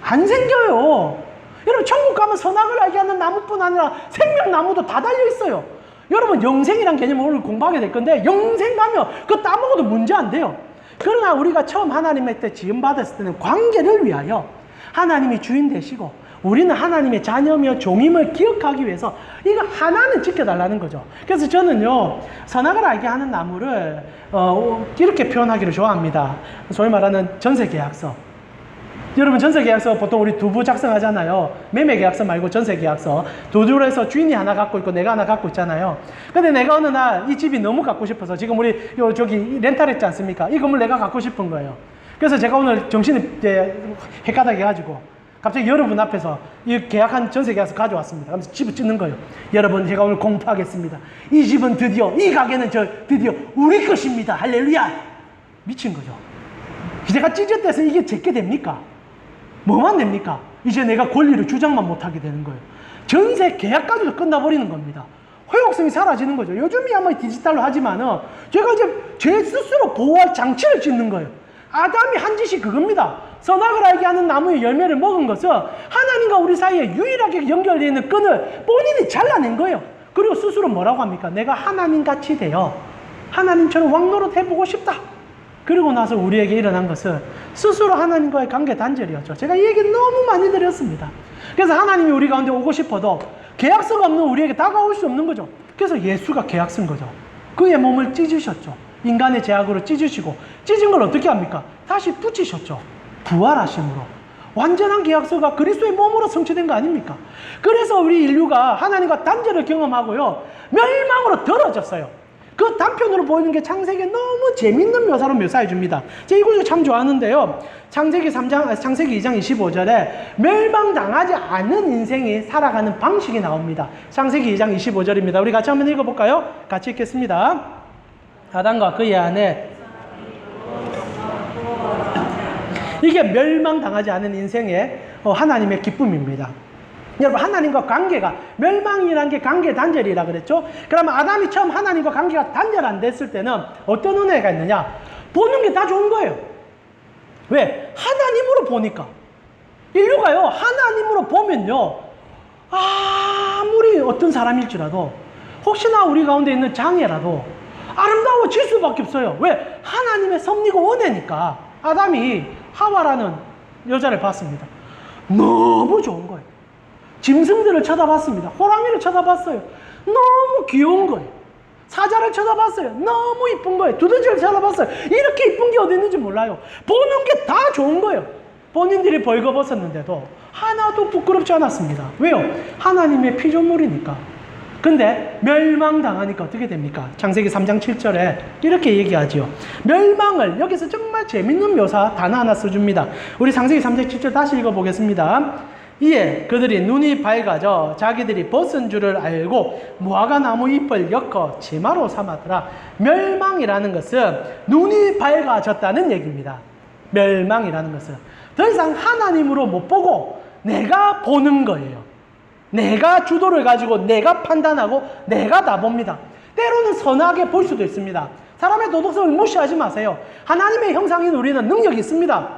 안 생겨요. 여러분, 천국 가면 선악을 알게 하는 나무뿐 아니라 생명나무도 다 달려 있어요. 여러분, 영생이란 개념을 오늘 공부하게 될 건데 영생 가면 그거 따먹어도 문제 안 돼요. 그러나 우리가 처음 하나님의 때 지음받았을 때는 관계를 위하여 하나님이 주인 되시고 우리는 하나님의 자녀며 종임을 기억하기 위해서 이거 하나는 지켜달라는 거죠. 그래서 저는요, 선악을 알게 하는 나무를 이렇게 표현하기를 좋아합니다. 소위 말하는 전세계약서. 여러분, 전세계약서 보통 우리 두부 작성하잖아요. 매매계약서 말고 전세계약서. 두부에서 주인이 하나 갖고 있고 내가 하나 갖고 있잖아요. 근데 내가 어느 날 이 집이 너무 갖고 싶어서 지금 우리 저기 렌탈했지 않습니까? 이 건물 내가 갖고 싶은 거예요. 그래서 제가 오늘 정신이 헷가닥 해가지고 갑자기 여러분 앞에서 이 계약한 전세계약서 가져왔습니다. 그러면서 집을 찍는 거예요. 여러분, 제가 오늘 공포하겠습니다. 이 집은 드디어, 이 가게는 드디어 우리 것입니다. 할렐루야! 미친 거죠. 제가 찢었대서 이게 제게 됩니까? 뭐만 됩니까? 이제 내가 권리를 주장만 못하게 되는 거예요. 전세 계약까지도 끝나버리는 겁니다. 허용성이 사라지는 거죠. 요즘이 아마 디지털로 하지만은 제가 이제 제 스스로 보호할 장치를 짓는 거예요. 아담이 한 짓이 그겁니다. 선악을 알게 하는 나무의 열매를 먹은 것은 하나님과 우리 사이에 유일하게 연결되어 있는 끈을 본인이 잘라낸 거예요. 그리고 스스로 뭐라고 합니까? 내가 하나님같이 되어 하나님처럼 왕노릇 해보고 싶다. 그리고 나서 우리에게 일어난 것은 스스로 하나님과의 관계 단절이었죠. 제가 이 얘기 너무 많이 드렸습니다. 그래서 하나님이 우리 가운데 오고 싶어도 계약서가 없는 우리에게 다가올 수 없는 거죠. 그래서 예수가 계약서인 거죠. 그의 몸을 찢으셨죠. 인간의 죄악으로 찢으시고, 찢은 걸 어떻게 합니까? 다시 붙이셨죠. 부활하심으로. 완전한 계약서가 그리스도의 몸으로 성취된 거 아닙니까? 그래서 우리 인류가 하나님과 단절을 경험하고요, 멸망으로 떨어졌어요. 그 단편으로 보이는 게 창세기 너무 재밌는 묘사로 묘사해 줍니다. 제가 이 구절 참 좋아하는데요. 창세기 2장 25절에 멸망당하지 않은 인생이 살아가는 방식이 나옵니다. 창세기 2장 25절입니다. 우리 같이 한번 읽어볼까요? 같이 읽겠습니다. 아담과 그의 아내. 이게 멸망당하지 않은 인생의 하나님의 기쁨입니다. 여러분, 하나님과 관계가, 멸망이라는 게 관계 단절이라 그랬죠? 그러면 아담이 처음 하나님과 관계가 단절 안 됐을 때는 어떤 은혜가 있느냐? 보는 게 다 좋은 거예요. 왜? 하나님으로 보니까. 인류가요, 하나님으로 보면요, 아무리 어떤 사람일지라도, 혹시나 우리 가운데 있는 장애라도 아름다워질 수밖에 없어요. 왜? 하나님의 섭리고 은혜니까. 아담이 하와라는 여자를 봤습니다. 너무 좋은 거예요. 짐승들을 쳐다봤습니다. 호랑이를 쳐다봤어요. 너무 귀여운 거예요. 사자를 쳐다봤어요. 너무 이쁜 거예요. 두더지를 쳐다봤어요. 이렇게 이쁜 게 어디 있는지 몰라요. 보는 게 다 좋은 거예요. 본인들이 벌거벗었는데도 하나도 부끄럽지 않았습니다. 왜요? 하나님의 피조물이니까. 근데 멸망당하니까 어떻게 됩니까? 창세기 3장 7절에 이렇게 얘기하지요. 멸망을, 여기서 정말 재밌는 묘사 단어 하나 써줍니다. 우리 창세기 3장 7절 다시 읽어보겠습니다. 이에 그들이 눈이 밝아져 자기들이 벗은 줄을 알고 무화과 나무 잎을 엮어 치마로 삼았더라. 멸망이라는 것은 눈이 밝아졌다는 얘기입니다. 멸망이라는 것은 더 이상 하나님으로 못 보고 내가 보는 거예요. 내가 주도를 가지고 내가 판단하고 내가 다 봅니다. 때로는 선하게 볼 수도 있습니다. 사람의 도덕성을 무시하지 마세요. 하나님의 형상인 우리는 능력이 있습니다.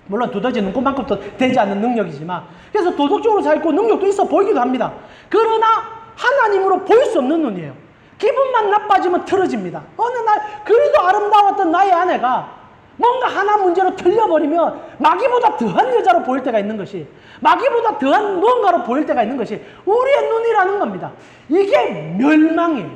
물론 두더지는 꿈만큼도 되지 않는 능력이지만, 그래서 도덕적으로 살고 능력도 있어 보이기도 합니다. 그러나 하나님으로 볼 수 없는 눈이에요. 기분만 나빠지면 틀어집니다. 어느 날 그래도 아름다웠던 나의 아내가 뭔가 하나 문제로 틀려버리면 마귀보다 더한 여자로 보일 때가 있는 것이, 마귀보다 더한 무언가로 보일 때가 있는 것이 우리의 눈이라는 겁니다. 이게 멸망이에요.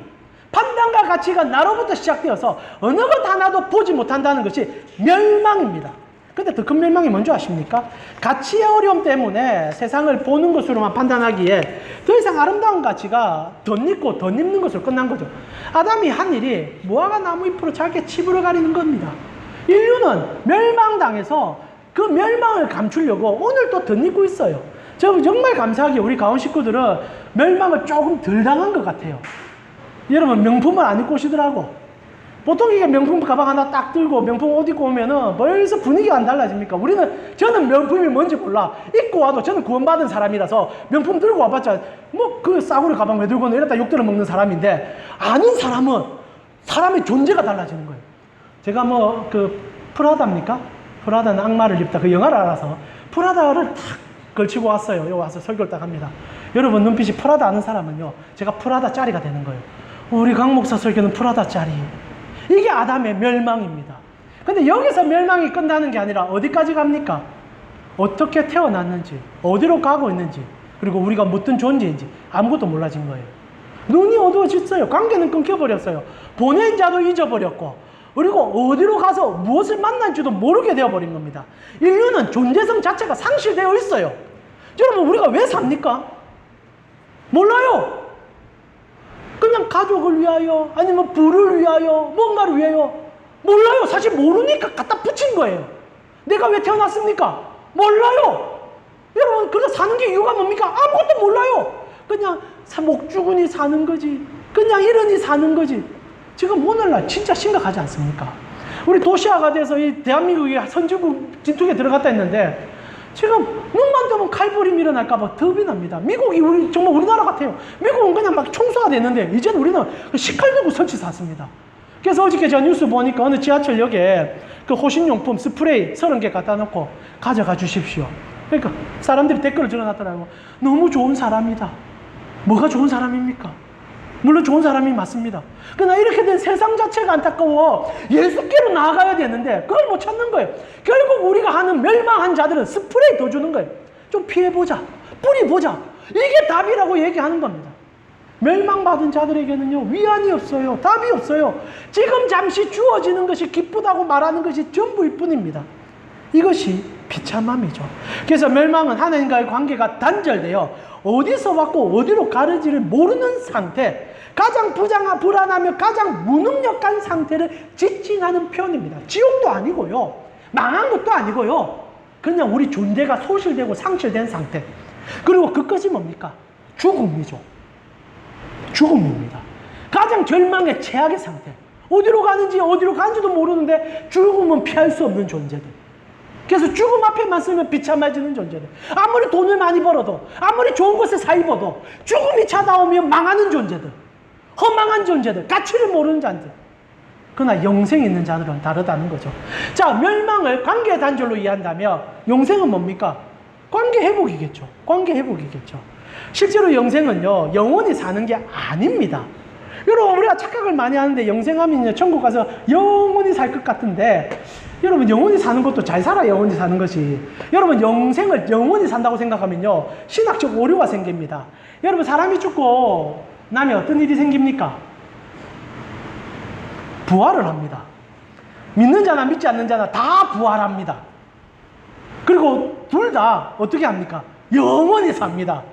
판단과 가치가 나로부터 시작되어서 어느 것 하나도 보지 못한다는 것이 멸망입니다. 근데 더 큰 멸망이 뭔지 아십니까? 가치의 어려움 때문에 세상을 보는 것으로만 판단하기에 더 이상 아름다운 가치가 덧입고 덧입는 것으로 끝난 거죠. 아담이 한 일이 무화과 나무 잎으로 자기의 치부를 가리는 겁니다. 인류는 멸망당해서 그 멸망을 감추려고 오늘 또 덧입고 있어요. 저 정말 감사하게 우리 가온 식구들은 멸망을 조금 덜 당한 것 같아요. 여러분, 명품을 안 입고 오시더라고. 보통 이게 명품 가방 하나 딱 들고 명품 옷 입고 오면은 벌써 분위기가 안 달라집니까? 저는 명품이 뭔지 몰라. 입고 와도 저는 구원받은 사람이라서 명품 들고 와봤자 뭐 그 싸구려 가방 왜 들고 오는 이랬다 욕 들어먹는 사람인데, 아는 사람은 사람의 존재가 달라지는 거예요. 제가 뭐 그 프라다입니까? 프라다는 악마를 입다 그 영화를 알아서 프라다를 탁 걸치고 왔어요. 여기 와서 설교를 딱 합니다. 여러분, 눈빛이 프라다 아는 사람은요, 제가 프라다 짜리가 되는 거예요. 우리 강 목사 설교는 프라다 짜리. 이게 아담의 멸망입니다. 근데 여기서 멸망이 끝나는 게 아니라 어디까지 갑니까? 어떻게 태어났는지, 어디로 가고 있는지, 그리고 우리가 어떤 존재인지 아무것도 몰라진 거예요. 눈이 어두워졌어요. 관계는 끊겨버렸어요. 보낸 자도 잊어버렸고, 그리고 어디로 가서 무엇을 만날지도 모르게 되어버린 겁니다. 인류는 존재성 자체가 상실되어 있어요. 여러분, 우리가 왜 삽니까? 몰라요. 그냥 가족을 위하여, 아니면 부를 위하여, 뭔가를 위하여. 몰라요. 사실 모르니까 갖다 붙인 거예요. 내가 왜 태어났습니까? 몰라요. 여러분, 그래서 사는 게 이유가 뭡니까? 아무것도 몰라요. 그냥 목주군이 사는 거지. 그냥 이러니 사는 거지. 지금 오늘날 진짜 심각하지 않습니까? 우리 도시화가 돼서 이 대한민국이 선진국 진투기에 들어갔다 했는데, 지금 눈만 뜨면 칼부림이 일어날까봐 겁이 납니다. 미국이 정말 우리나라 같아요. 미국은 그냥 막 총수가 됐는데, 이제는 우리는 식칼 들고 설치 샀습니다. 그래서 어저께 제가 뉴스 보니까 어느 지하철역에 그 호신용품 스프레이 30개 갖다 놓고 가져가 주십시오. 그러니까 사람들이 댓글을 적어놨더라고요. 너무 좋은 사람이다. 뭐가 좋은 사람입니까? 물론 좋은 사람이 맞습니다. 그러나 이렇게 된 세상 자체가 안타까워 예수께로 나아가야 되는데 그걸 못 찾는 거예요. 결국 우리가 하는 멸망한 자들은 스프레이 더 주는 거예요. 좀 피해보자. 뿌리보자. 이게 답이라고 얘기하는 겁니다. 멸망받은 자들에게는요, 위안이 없어요. 답이 없어요. 지금 잠시 주어지는 것이 기쁘다고 말하는 것이 전부일 뿐입니다. 이것이 비참함이죠. 그래서 멸망은 하나님과의 관계가 단절되어 어디서 왔고 어디로 가는지를 모르는 상태, 가장 불안하며 가장 무능력한 상태를 지칭하는 표현입니다. 지옥도 아니고요, 망한 것도 아니고요, 그냥 우리 존재가 소실되고 상실된 상태. 그리고 그것이 뭡니까? 죽음이죠. 죽음입니다. 가장 절망의 최악의 상태. 어디로 가는지도 모르는데 죽음은 피할 수 없는 존재들. 그래서 죽음 앞에만 쓰면 비참해지는 존재들. 아무리 돈을 많이 벌어도, 아무리 좋은 곳에 사 입어도 죽음이 찾아오면 망하는 존재들, 허망한 존재들, 가치를 모르는 자들. 그러나 영생이 있는 자들은 다르다는 거죠. 자, 멸망을 관계 단절로 이해한다면 영생은 뭡니까? 관계 회복이겠죠. 관계 회복이겠죠. 실제로 영생은요, 영원히 사는 게 아닙니다. 여러분, 우리가 착각을 많이 하는데 영생하면요, 천국 가서 영원히 살 것 같은데, 여러분, 영원히 사는 것도 잘 살아 영원히 사는 것이. 여러분, 영생을 영원히 산다고 생각하면요, 신학적 오류가 생깁니다. 여러분, 사람이 죽고 나면 어떤 일이 생깁니까? 부활을 합니다. 믿는 자나 믿지 않는 자나 다 부활합니다. 그리고 둘 다 어떻게 합니까? 영원히 삽니다.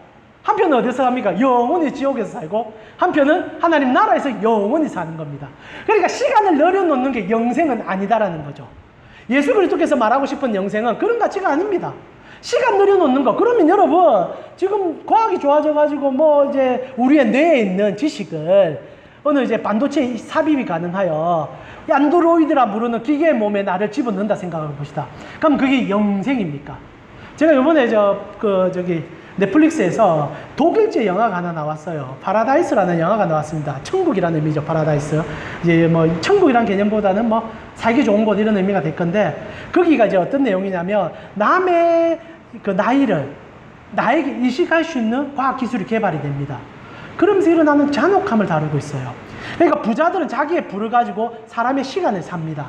한편은 어디서 삽니까? 영원히 지옥에서 살고, 한편은 하나님 나라에서 영원히 사는 겁니다. 그러니까 시간을 늘려놓는 게 영생은 아니다라는 거죠. 예수 그리스도께서 말하고 싶은 영생은 그런 가치가 아닙니다. 시간 늘려놓는 거. 그러면 여러분, 지금 과학이 좋아져가지고 뭐 이제 우리의 뇌에 있는 지식을 어느 이제 반도체 삽입이 가능하여 안드로이드라 부르는 기계의 몸에 나를 집어넣는다 생각해 봅시다. 그럼 그게 영생입니까? 제가 이번에 넷플릭스에서 독일제 영화가 하나 나왔어요. 파라다이스라는 영화가 나왔습니다. 천국이라는 의미죠, 파라다이스. 이제 뭐, 천국이라는 개념보다는 뭐, 살기 좋은 곳 이런 의미가 될 건데, 거기가 이제 어떤 내용이냐면, 남의 그 나에게 이식할 수 있는 과학기술이 개발이 됩니다. 그러면서 일어나는 잔혹함을 다루고 있어요. 그러니까 부자들은 자기의 부를 가지고 사람의 시간을 삽니다.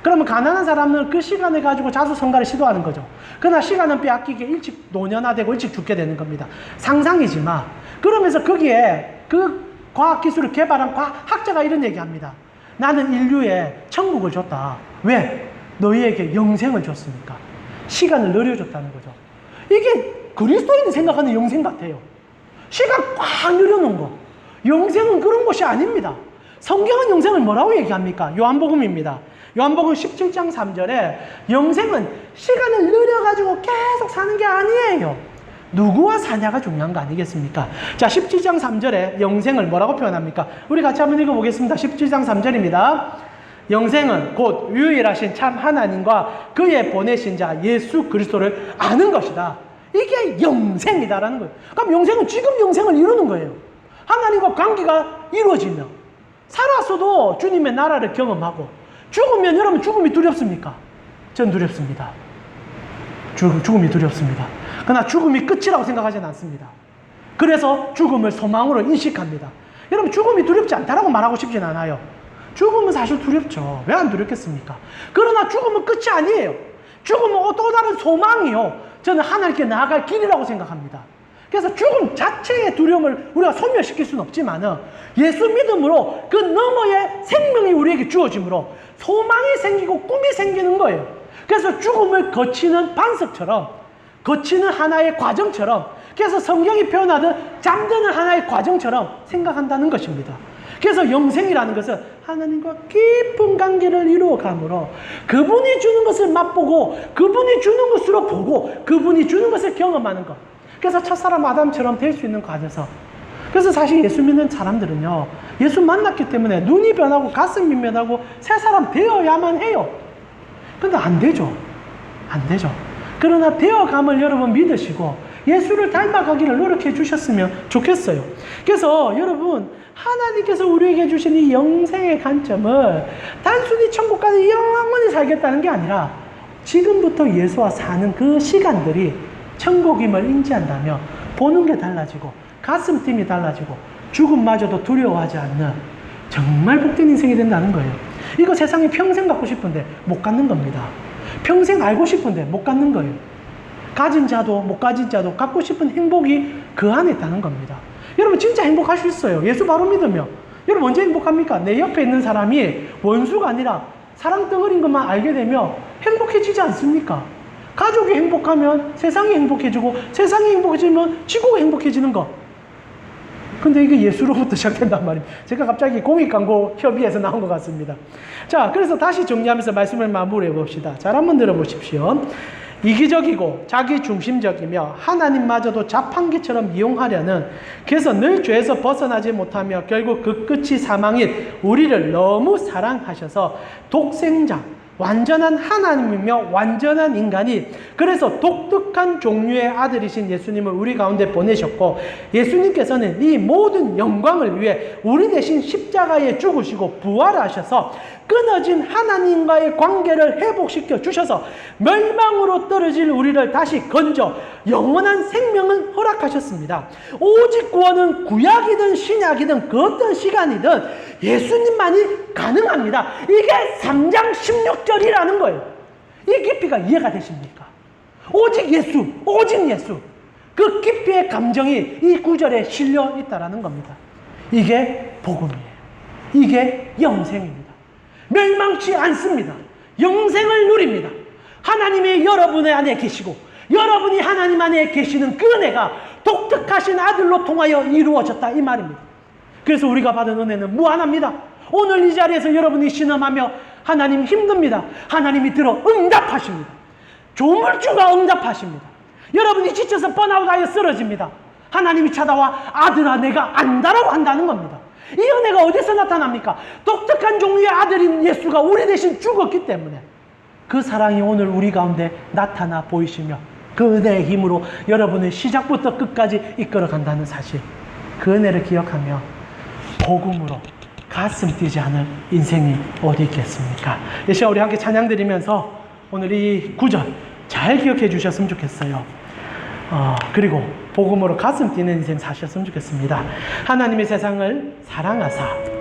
그러면 가난한 사람은 그 시간을 가지고 자수성가를 시도하는 거죠. 그러나 시간은 빼앗기게 일찍 노년화되고 일찍 죽게 되는 겁니다. 상상이지만, 그러면서 거기에 그 과학기술을 개발한 과학자가 이런 얘기합니다. 나는 인류에 천국을 줬다. 왜? 너희에게 영생을 줬으니까. 시간을 늘려줬다는 거죠. 이게 그리스도인이 생각하는 영생 같아요. 시간 꽉 늘려놓은 거. 영생은 그런 것이 아닙니다. 성경은 영생을 뭐라고 얘기합니까? 요한복음입니다. 요한복음 17장 3절에 영생은 시간을 늘려가지고 계속 사는 게 아니에요. 누구와 사냐가 중요한 거 아니겠습니까? 자, 17장 3절에 영생을 뭐라고 표현합니까? 우리 같이 한번 읽어보겠습니다. 17장 3절입니다. 영생은 곧 유일하신 참 하나님과 그의 보내신 자 예수 그리스도를 아는 것이다. 이게 영생이다라는 거예요. 그럼 영생은 지금 영생을 이루는 거예요. 하나님과 관계가 이루어지며 살았어도 주님의 나라를 경험하고, 죽으면 여러분 죽음이 두렵습니까? 전 두렵습니다. 죽음이 두렵습니다. 그러나 죽음이 끝이라고 생각하지는 않습니다. 그래서 죽음을 소망으로 인식합니다. 여러분, 죽음이 두렵지 않다라고 말하고 싶진 않아요. 죽음은 사실 두렵죠. 왜 안 두렵겠습니까? 그러나 죽음은 끝이 아니에요. 죽음은 또 다른 소망이요, 저는 하나님께 나아갈 길이라고 생각합니다. 그래서 죽음 자체의 두려움을 우리가 소멸시킬 수는 없지만은 예수 믿음으로 그 너머의 생명이 우리에게 주어짐으로 소망이 생기고 꿈이 생기는 거예요. 그래서 죽음을 거치는 반석처럼, 거치는 하나의 과정처럼, 그래서 성경이 표현하듯 잠드는 하나의 과정처럼 생각한다는 것입니다. 그래서 영생이라는 것은 하나님과 깊은 관계를 이루어가므로 그분이 주는 것을 맛보고 그분이 주는 것으로 보고 그분이 주는 것을 경험하는 것. 그래서 첫사람 아담처럼 될 수 있는 과정에서, 그래서 사실 예수 믿는 사람들은요, 예수 만났기 때문에 눈이 변하고 가슴이 변하고 새 사람 되어야만 해요. 근데 안 되죠. 안 되죠. 그러나 되어감을 여러분 믿으시고 예수를 닮아가기를 노력해 주셨으면 좋겠어요. 그래서 여러분, 하나님께서 우리에게 주신 이 영생의 관점을 단순히 천국 가서 영원히 살겠다는 게 아니라 지금부터 예수와 사는 그 시간들이 천국임을 인지한다면 보는 게 달라지고 가슴팀이 달라지고 죽음마저도 두려워하지 않는 정말 복된 인생이 된다는 거예요. 이거 세상에 평생 갖고 싶은데 못 갖는 겁니다. 평생 알고 싶은데 못 갖는 거예요. 가진 자도 못 가진 자도 갖고 싶은 행복이 그 안에 있다는 겁니다. 여러분 진짜 행복할 수 있어요. 예수 바로 믿으면. 여러분 언제 행복합니까? 내 옆에 있는 사람이 원수가 아니라 사랑 덩어리인 것만 알게 되면 행복해지지 않습니까? 가족이 행복하면 세상이 행복해지고 세상이 행복해지면 지구가 행복해지는 거. 근데 이게 예수로부터 시작된단 말입니다. 제가 갑자기 공익광고 협의에서 나온 것 같습니다. 자, 그래서 다시 정리하면서 말씀을 마무리해 봅시다. 잘 한번 들어보십시오. 이기적이고 자기중심적이며 하나님마저도 자판기처럼 이용하려는, 그래서 늘 죄에서 벗어나지 못하며 결국 그 끝이 사망인 우리를 너무 사랑하셔서 독생자, 완전한 하나님이며 완전한 인간이, 그래서 독특한 종류의 아들이신 예수님을 우리 가운데 보내셨고, 예수님께서는 이 모든 영광을 위해 우리 대신 십자가에 죽으시고 부활하셔서 끊어진 하나님과의 관계를 회복시켜 주셔서 멸망으로 떨어질 우리를 다시 건져 영원한 생명을 허락하셨습니다. 오직 구원은 구약이든 신약이든 그 어떤 시간이든 예수님만이 가능합니다. 이게 3장 16절이라는 거예요. 이 깊이가 이해가 되십니까? 오직 예수, 오직 예수. 그 깊이의 감정이 이 구절에 실려 있다는 겁니다. 이게 복음이에요. 이게 영생입니다. 멸망치 않습니다. 영생을 누립니다. 하나님이 여러분의 안에 계시고 여러분이 하나님 안에 계시는 그 은혜가 독특하신 아들로 통하여 이루어졌다, 이 말입니다. 그래서 우리가 받은 은혜는 무한합니다. 오늘 이 자리에서 여러분이 신음하며 하나님 힘듭니다. 하나님이 들어 응답하십니다. 조물주가 응답하십니다. 여러분이 지쳐서 번아웃하여 쓰러집니다. 하나님이 찾아와 아들아 내가 안다라고 한다는 겁니다. 이 은혜가 어디서 나타납니까? 독특한 종류의 아들인 예수가 우리 대신 죽었기 때문에 그 사랑이 오늘 우리 가운데 나타나 보이시며 그 은혜의 힘으로 여러분을 시작부터 끝까지 이끌어 간다는 사실, 그 은혜를 기억하며 복음으로 가슴 뛰지 않을 인생이 어디 있겠습니까? 이 시간 우리 함께 찬양 드리면서 오늘 이 구절 잘 기억해 주셨으면 좋겠어요. 그리고 복음으로 가슴 뛰는 인생 사셨으면 좋겠습니다. 하나님의 세상을 사랑하사